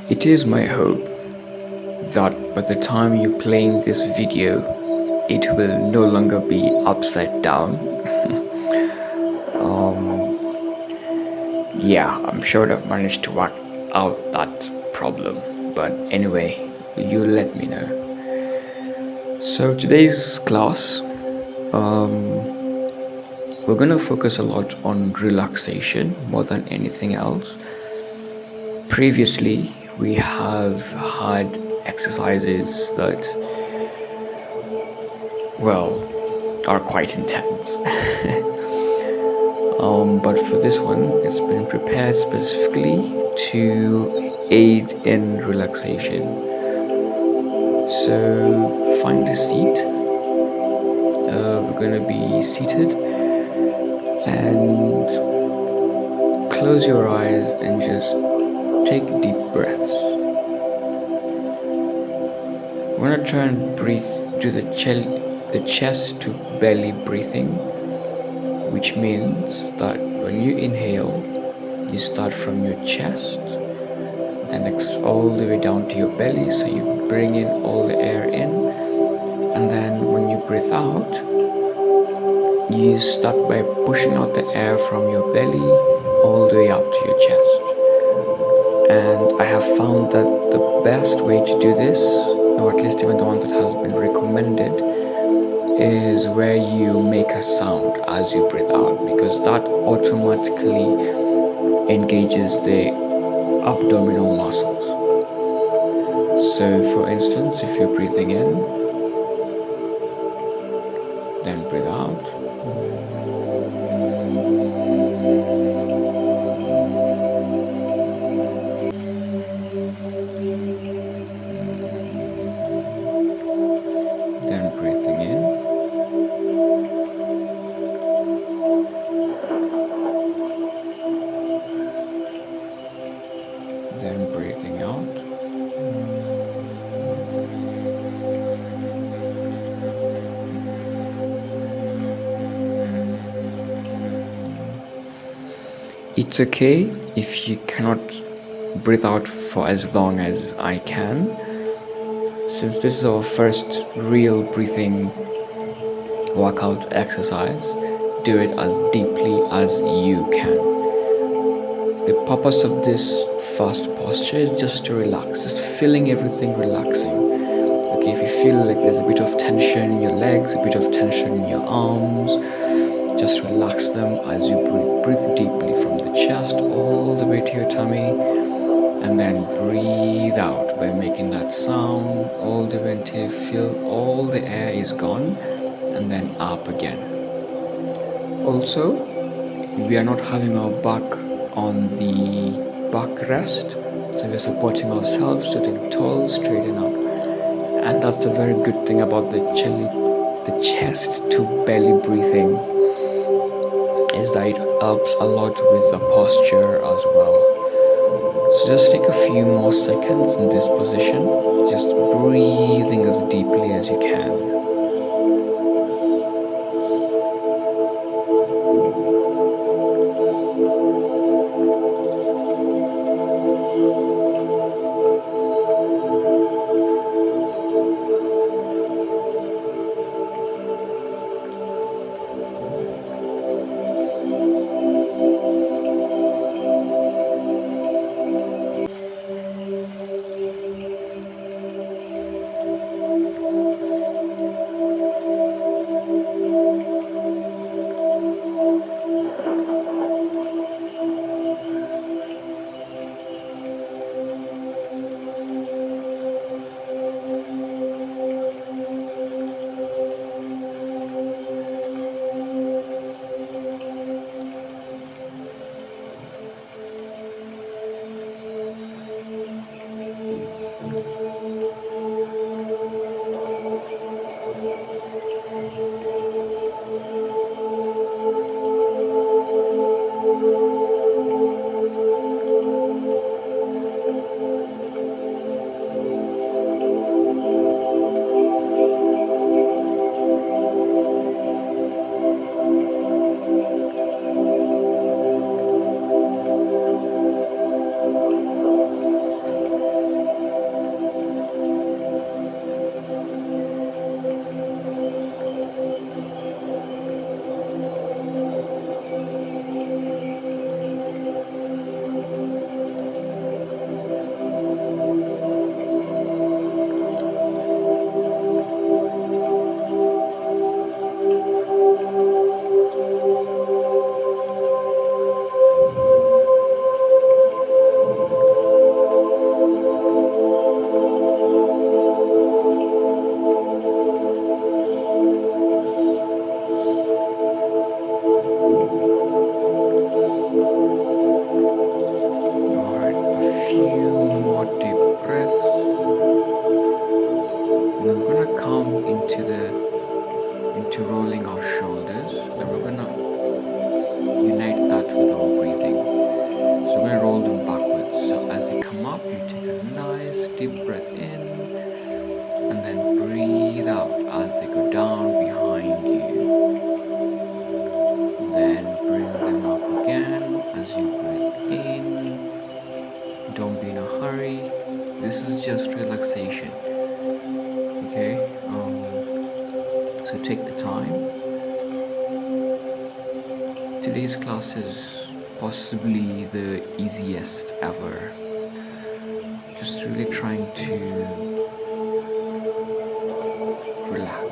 It is my hope that by the time you're playing this video, it will no longer be upside down. Yeah, I'm sure I've managed to work out that problem, but anyway, you let me know. So, today's class, we're gonna focus a lot on relaxation more than anything else. Previously, we have had exercises that, well, are quite intense. But for this one, it's been prepared specifically to aid in relaxation. So find a seat. We're going to be seated and close your eyes and just take deep breaths. We're going to try and breathe, do the chest to belly breathing, which means that when you inhale, you start from your chest and all the way down to your belly, so you bring in all the air in, and then when you breathe out, you start by pushing out the air from your belly all the way up to your chest. And I have found that the best way to do this, or at least even the one that has been recommended, is where you make a sound as you breathe out, because that automatically engages the abdominal muscles. So for instance, if you're breathing in, then breathe out. Then breathing in. Then breathing out. It's okay if you cannot breathe out for as long as I can. Since this is our first real breathing workout exercise, do it as deeply as you can. The purpose of this first posture is just to relax, just feeling everything relaxing. Okay, if you feel like there's a bit of tension in your legs, a bit of tension in your arms, just relax them as you breathe. Breathe deeply from the chest all the way to your tummy, and then breathe out by making that sound all the way until you feel all the air is gone, and then up again. Also, we are not having our back on the backrest, so we're supporting ourselves, sitting tall, straighten up. And that's a very good thing about the chest to belly breathing, is that it helps a lot with the posture as well. So just take a few more seconds in this position, just breathing as deeply as you can. deep breath in, and then breathe out as they go down behind you. Then bring them up again as you breathe in. Don't be in a hurry. This is just relaxation. Okay? So take the time. Today's class is possibly the easiest ever. Just really trying to relax.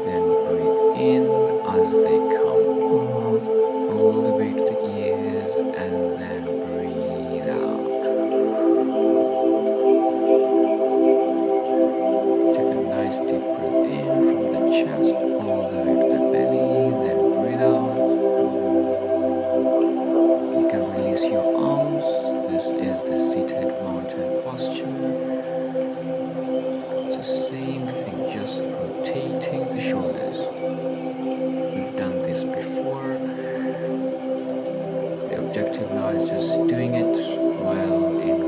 Then breathe in as they come up, all the way to the ears, and then breathe out. Take a nice deep breath in from the chest, all the way to the belly, then breathe out. You can release your arms. This is the seated mountain posture. It's the same thing, just rotating the shoulders. We've done this before. The objective now is just doing it while in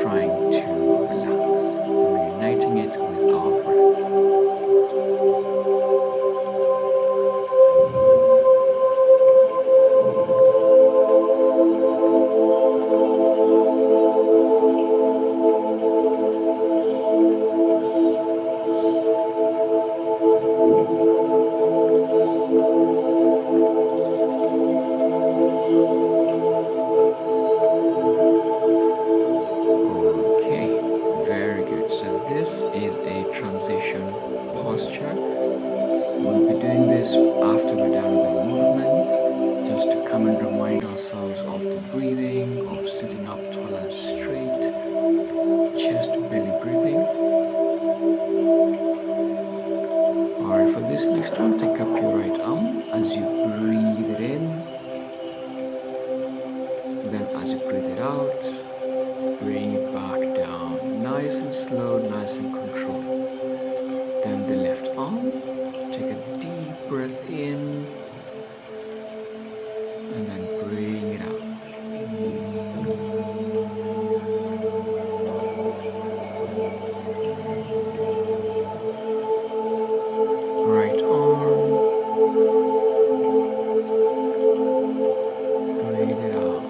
trying to relax, reuniting it with our breath. Transition posture. We'll be doing this after we're done with the movement, just to come and remind ourselves of the breathing, of sitting up tall and straight, chest belly breathing. Alright, for this next one, take up your right arm as you breathe it in. Then as you breathe it out, bring it back down. Nice and slow, nice and controlled. Then the left arm, take a deep breath in, and then bring it out. Right arm, breathe it out.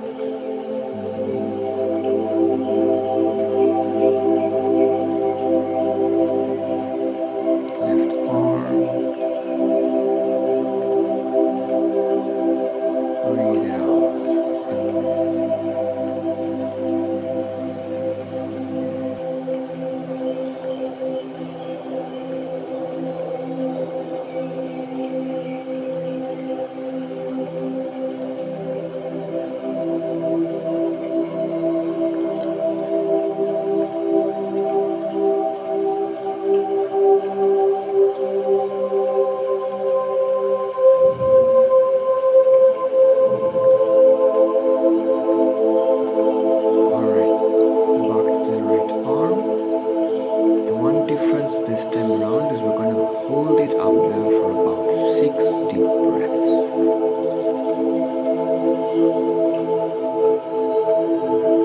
This time around is we're going to hold it up there for about 6 deep breaths.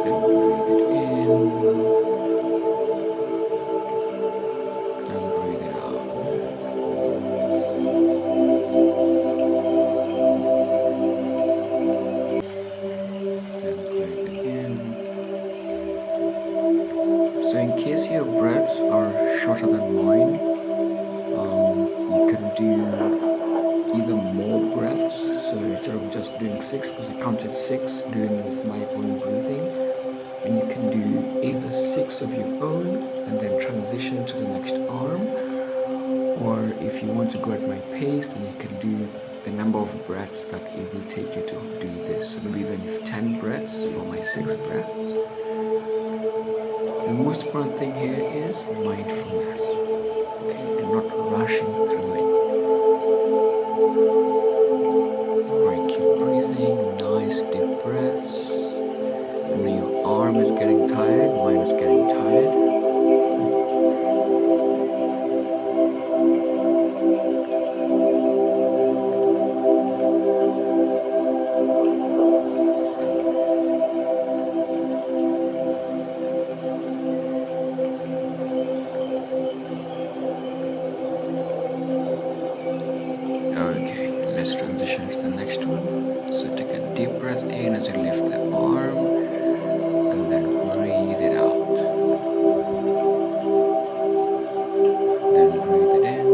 Then breathe it in and breathe it out. Then breathe it in. So in case your breaths are shorter than mine, you can do either more breaths, so instead of just doing 6, because I counted 6 doing with my own breathing, and you can do either 6 of your own and then transition to the next arm, or if you want to go at my pace, then you can do the number of breaths that it will take you to do this. So maybe even if 10 breaths for my 6 breaths. The most important thing here is mindfulness, okay, and not rushing through it. Alright, keep breathing, nice deep breaths. And when your arm is getting tired, mine is getting tired. deep breath in as you lift the arm, and then breathe it out. Then breathe it in,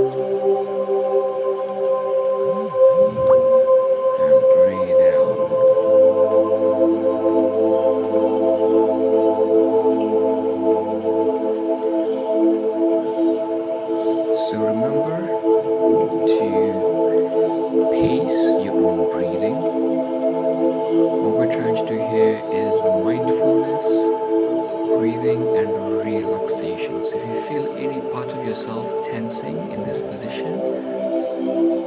and breathe it out. So remember to pace your own breathing. What we're trying to do here is mindfulness, breathing, and relaxation. So if you feel any part of yourself tensing in this position,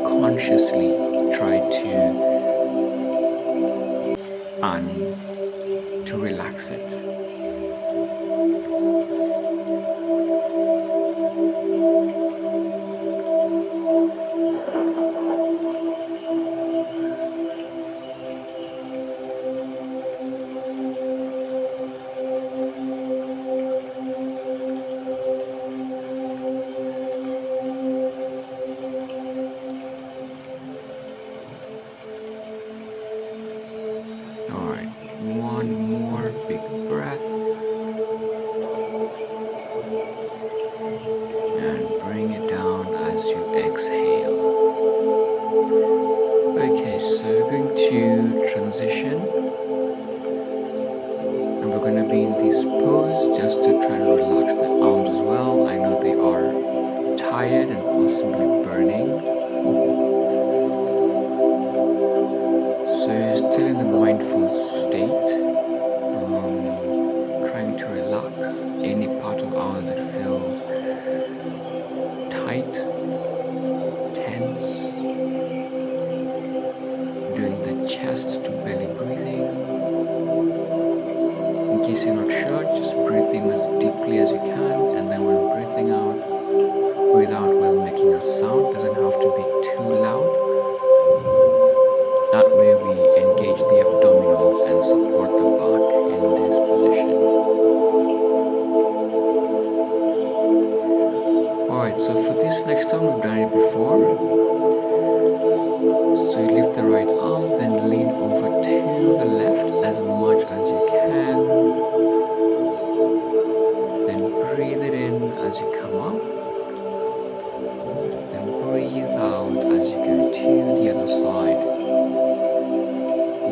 consciously try to relax it. Alright, one more big breath. And bring it down as you exhale. Okay, so we're going to transition. And we're going to be in this pose just to try to relax the arms as well. I know they are tired and possibly burning. So you're still in the mindful state, trying to relax any part of ours that feels tight, tense, doing the chest to belly breathing. In case you're not sure, just breathe in as deeply as you can, and then when breathing out, breathe out while making a sound. It doesn't have to be too loud. That way we engage the abdominals and support the back in this position. Alright, so for this next time, we've done it before. So you lift the right arm, then lean over to the left as much as you can. Then breathe it in as you come up. Then breathe out as you go to the other side.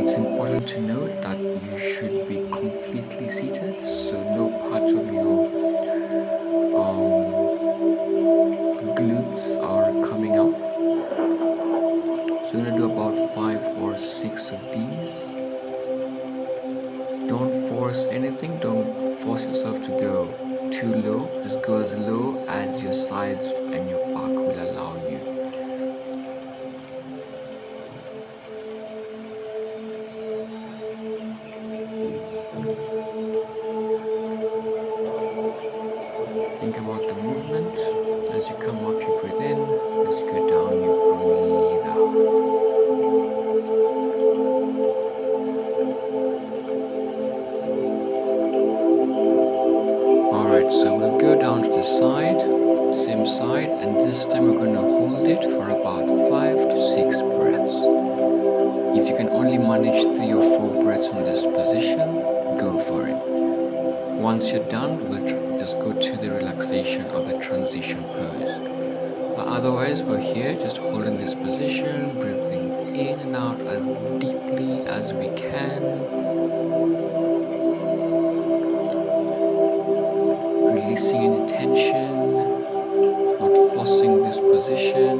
It's important to note that you should be completely seated, so no part of your glutes are coming up. So we're going to do about 5 or 6 of these. Don't force anything, don't force yourself to go too low. Just go as low as your sides and your back will allow you. Think about the movement. As you come up, you breathe in. As you go down, you breathe out. Alright, so we'll go down to the side, same side, and this time we're going to hold it for about 5 to 6 breaths. If you can only manage 3 or 4 breaths in this position, go for it. Once you're done, we'll just go to the relaxation of the transition pose. But otherwise, we're here just holding this position, breathing in and out as deeply as we can. Releasing any tension, not forcing this position.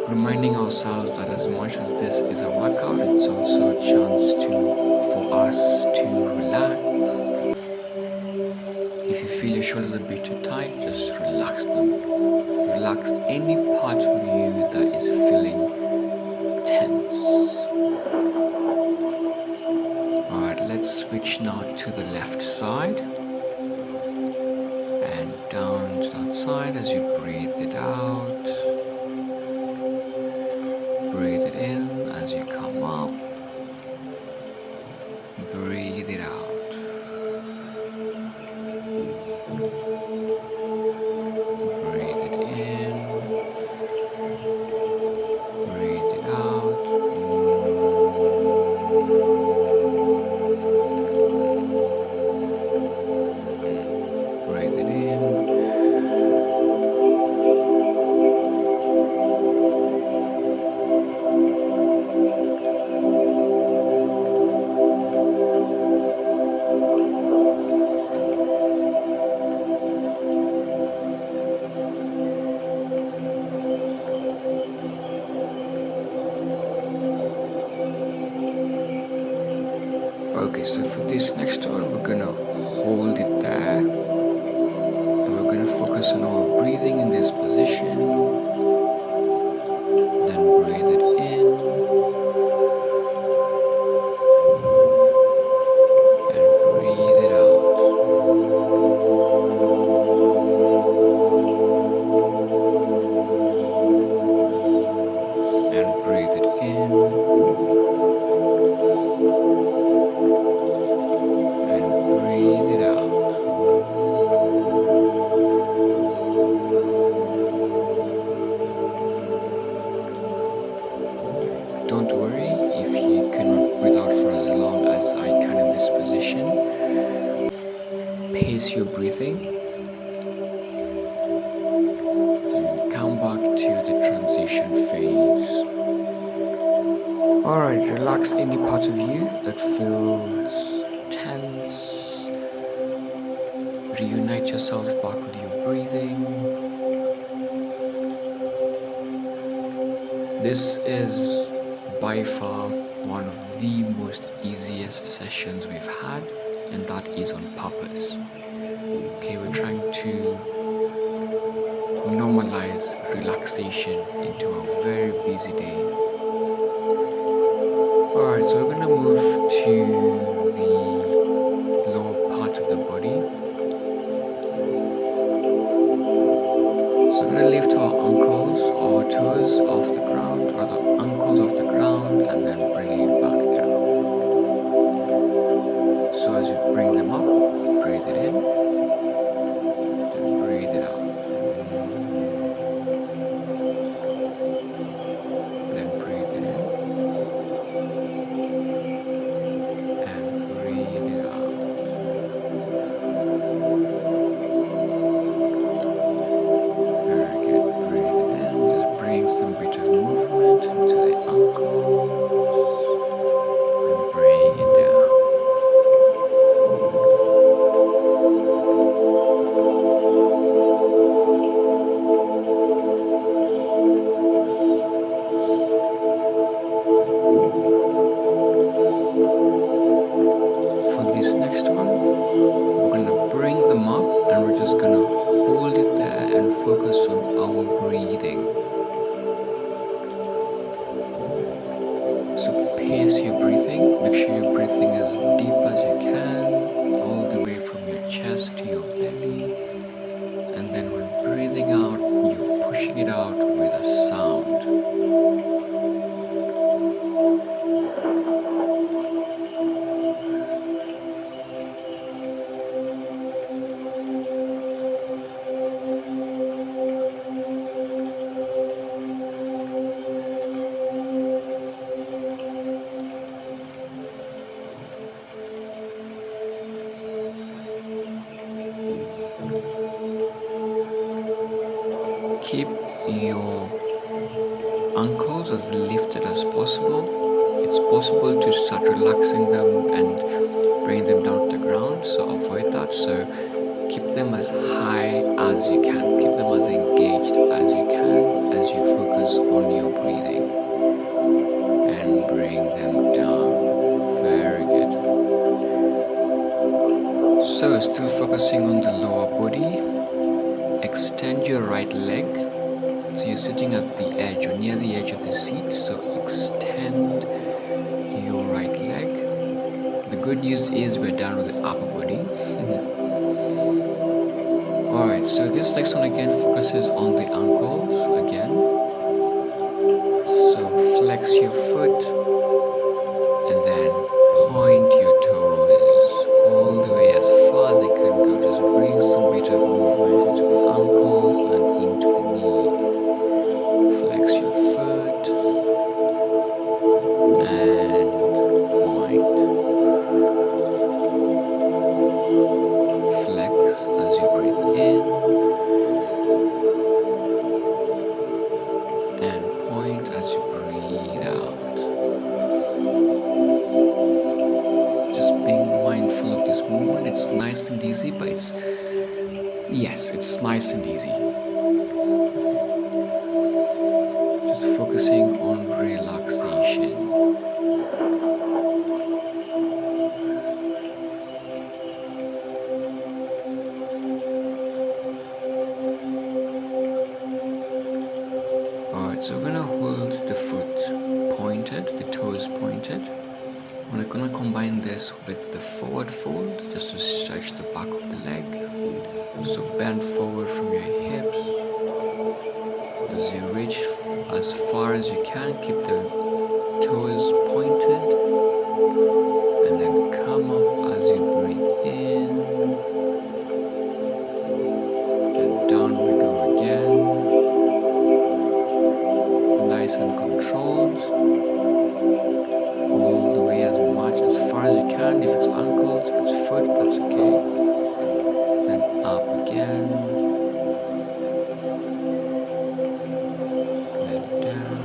Reminding ourselves that as much as this is a workout, it's also a chance for us to relax. If you feel your shoulders a bit too tight, just relax them. Relax any part of you that is feeling tense. Alright, let's switch now to the left side and down to that side as you breathe it out. Breathe it in as you come up. Breathe it out. Breathe it in. Breathe it out. Breathe it in. Okay, so for this next one, we're gonna hold it there. And we're gonna focus on our breathing in this position. Then breathe it in. And breathe it out. And breathe it in. Breathe it out. Don't worry if you cannot breathe out for as long as I can in this position. Pace your breathing and come back to the transition phase. Alright, relax any part of you that feels tense. Reunite yourself back with your breathing. This is by far one of the most easiest sessions we've had, and that is on purpose. Okay, we're trying to normalize relaxation into a very busy day. Alright, so we're gonna move to the lower part of the body. So we're gonna lift our ankles or toes off the ground, or the ankles off the ground, and then bring it back down. So as you bring them up, breathe it in, and breathe it out. Then breathe it in, and breathe it out. Some bit of movement into the ankles and bring it down. For this next one, we're going to bring them up and we're just going to hold it there and focus on our breathing. So pace your breathing, make sure you're breathing as deep as you can, all the way from your chest to your belly, and then when breathing out, you're pushing it out with a sound. Keep your ankles as lifted as possible. It's possible to start relaxing them and bring them down to the ground, so avoid that. So keep them as high as you can. Keep them as engaged as you can as you focus on your breathing. And bring them down. Very good. So still focusing on the lower body. Extend your right leg. So you're sitting at the edge or near the edge of the seat. So extend your right leg. The good news is we're done with the upper body. Alright, so this next one again focuses on the ankles again. So flex your foot and then point your toes all the way as far as they can go. Just bring some bit of movement into the ankle and into the knee. Flex your foot and point. Flex as you breathe in and point as you breathe out. Just being mindful of this movement. It's nice and easy, but it's nice and easy. Just focusing on relaxation. Alright, so we're gonna hold the foot pointed, the toes pointed. We're gonna combine this with the forward fold just to stretch the back of the leg. So bend forward from your hips. As you reach as far as you can, keep the toes pointed. And then come up as you breathe in. And down we go again. Nice and controlled. All the way as much as far as you can. If it's ankles, if it's foot, that's okay. Then up again. Then down.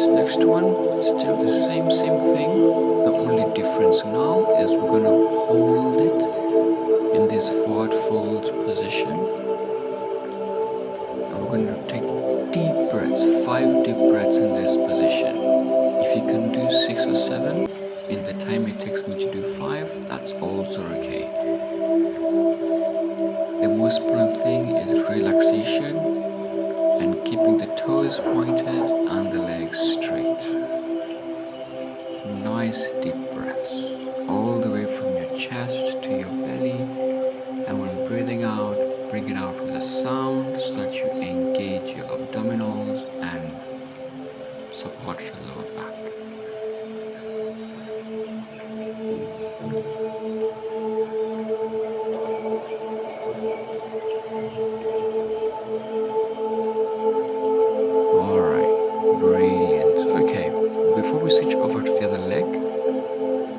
Next one, still the same thing. The only difference now is we're going to hold it in this forward fold position. And we're going to take deep breaths, 5 deep breaths in this position. If you can do 6 or 7 in the time it takes me to do 5, that's also okay. The most important thing is relaxation and keeping the toes pointed and the legs straight. Nice deep breaths all the way from your chest to your belly, and when breathing out, bring it out with a sound so that you engage your abdominals and support your lower back.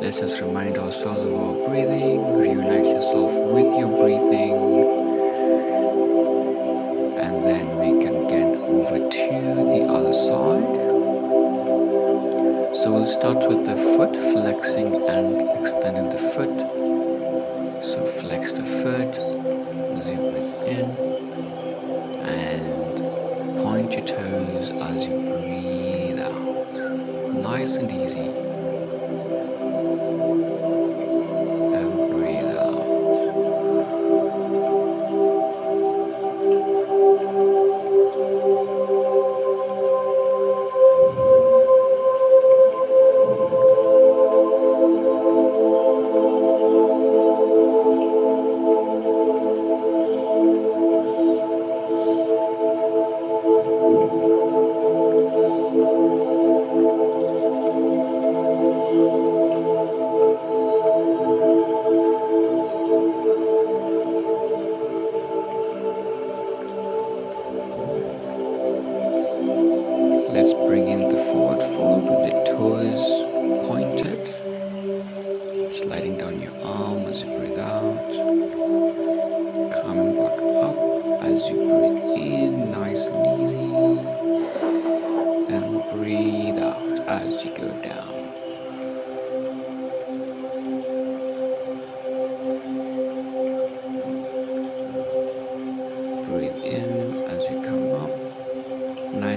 Let's just remind ourselves of our breathing, reunite yourself with your breathing, and then we can get over to the other side. So we'll start with the foot, flexing and extending the foot. So flex the foot as you breathe in, and point your toes as you breathe out. Nice and easy.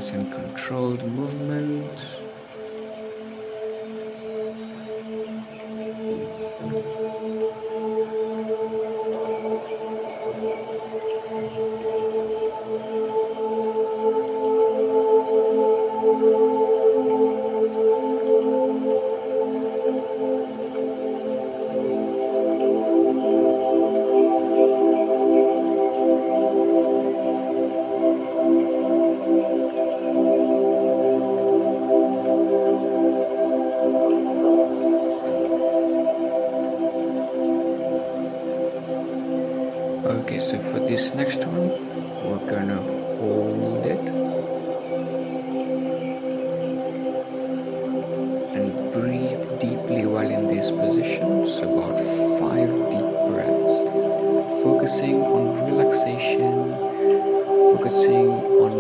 nice and controlled movement. Okay, so for this next one, we're gonna hold it and breathe deeply while in this position. So about 5 deep breaths, focusing on relaxation, focusing on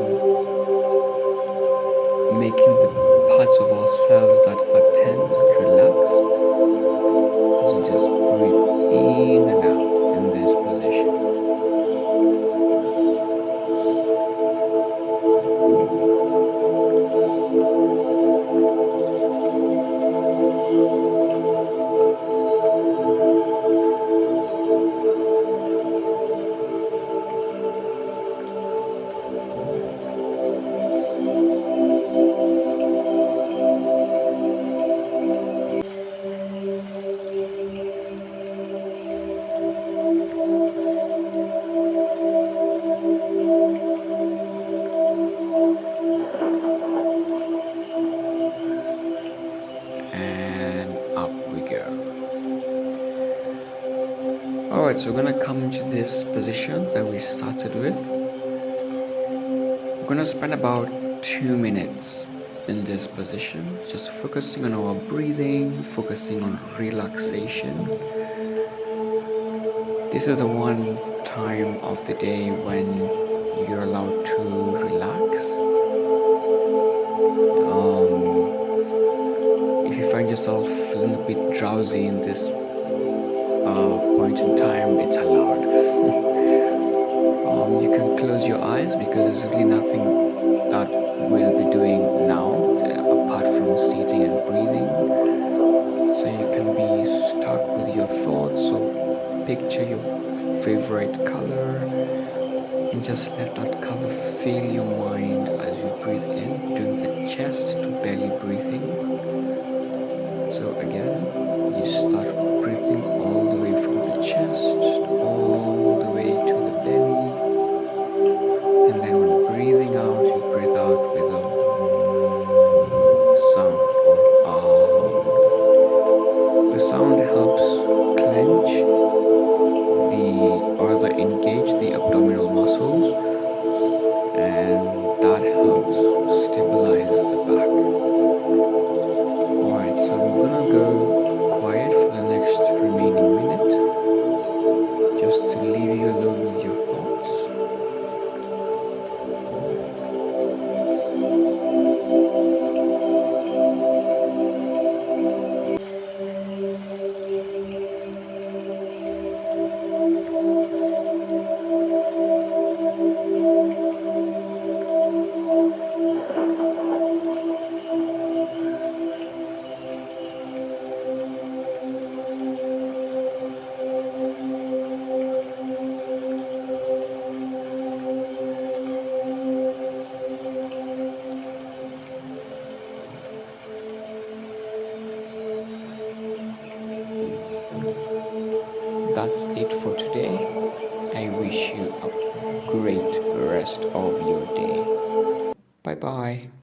making the parts of ourselves that are tense relaxed. So just breathe in and out in this position. And up we go. Alright, so we're gonna come into this position that we started with. We're gonna spend about 2 minutes in this position, just focusing on our breathing, focusing on relaxation. This is the one time of the day when you're allowed to relax. If you find yourself feeling a bit drowsy in this point in time, it's allowed. You can close your eyes because there's really nothing that we'll be doing now apart from sitting and breathing. So you can be stuck with your thoughts or picture your favorite color and just let that color fill your mind as you breathe in, doing the chest to belly breathing. So again, you start breathing all the way from the chest, all the way to the belly, and then when breathing out, you breathe out with a sound or the sound helps clench engage the abdominal muscles, and that helps stabilize the back. Alright, so I'm gonna go quiet for the next remaining minute, just to leave you alone with your thoughts. That's it for today. I wish you a great rest of your day. Bye bye.